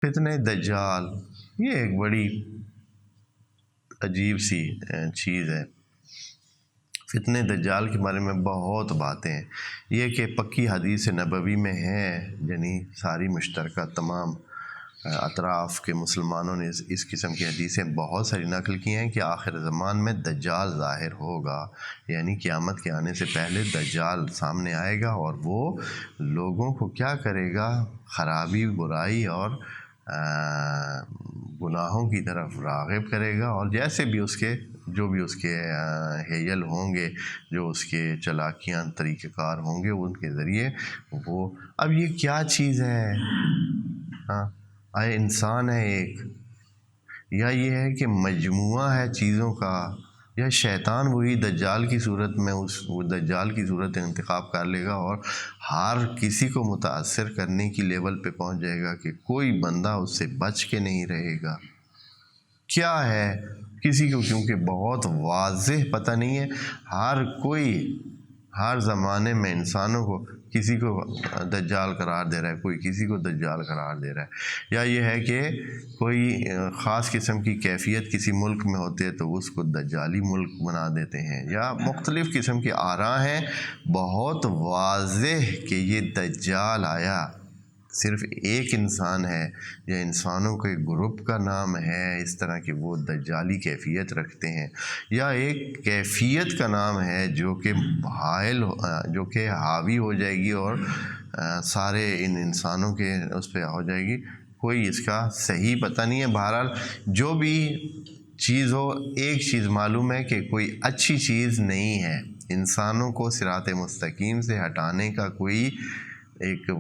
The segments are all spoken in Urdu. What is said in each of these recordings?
فتنہ دجال یہ ایک بڑی عجیب سی چیز ہے۔ فتنہ دجال کے بارے میں بہت باتیں ہیں، یہ کہ پکی حدیث نبوی میں ہے، یعنی ساری مشترکہ تمام اطراف کے مسلمانوں نے اس قسم کی حدیثیں بہت ساری نقل کی ہیں کہ آخر زمان میں دجال ظاہر ہوگا، یعنی قیامت کے آنے سے پہلے دجال سامنے آئے گا اور وہ لوگوں کو کیا کرے گا، خرابی، برائی اور گناہوں کی طرف راغب کرے گا، اور جیسے بھی اس کے جو بھی اس کے حیل ہوں گے، جو اس کے چالاکیاں طریقہ کار ہوں گے، ان کے ذریعے وہ اب یہ کیا چیز ہے؟ آیا انسان ہے ایک، یا یہ ہے کہ مجموعہ ہے چیزوں کا، یا شیطان وہی دجال کی صورت میں وہ دجال کی صورت انتخاب کر لے گا اور ہر کسی کو متاثر کرنے کی لیول پہ پہنچ جائے گا کہ کوئی بندہ اس سے بچ کے نہیں رہے گا؟ کیا ہے کسی کو، کیونکہ بہت واضح پتہ نہیں ہے، ہر کوئی ہر زمانے میں انسانوں کو کسی کو دجال قرار دے رہا ہے، کوئی کسی کو دجال قرار دے رہا ہے، یا یہ ہے کہ کوئی خاص قسم کی کیفیت کسی ملک میں ہوتی ہے تو اس کو دجالی ملک بنا دیتے ہیں، یا مختلف قسم کی آراء ہیں بہت واضح کہ یہ دجال آیا صرف ایک انسان ہے یا انسانوں کے گروپ کا نام ہے اس طرح کہ وہ دجالی کیفیت رکھتے ہیں، یا ایک کیفیت کا نام ہے جو کہ جو کہ حاوی ہو جائے گی اور سارے ان انسانوں کے اس پہ ہو جائے گی، کوئی اس کا صحیح پتہ نہیں ہے۔ بہرحال جو بھی چیز ہو، ایک چیز معلوم ہے کہ کوئی اچھی چیز نہیں ہے، انسانوں کو صراط مستقیم سے ہٹانے کا کوئی ایک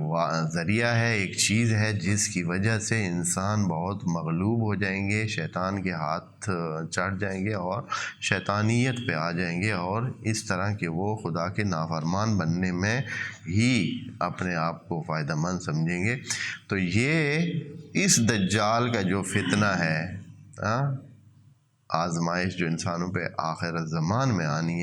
ذریعہ ہے، ایک چیز ہے جس کی وجہ سے انسان بہت مغلوب ہو جائیں گے، شیطان کے ہاتھ چڑھ جائیں گے اور شیطانیت پہ آ جائیں گے، اور اس طرح کہ وہ خدا کے نافرمان بننے میں ہی اپنے آپ کو فائدہ مند سمجھیں گے۔ تو یہ اس دجال کا جو فتنہ ہے، آزمائش جو انسانوں پہ آخر الزمان میں آنی ہے،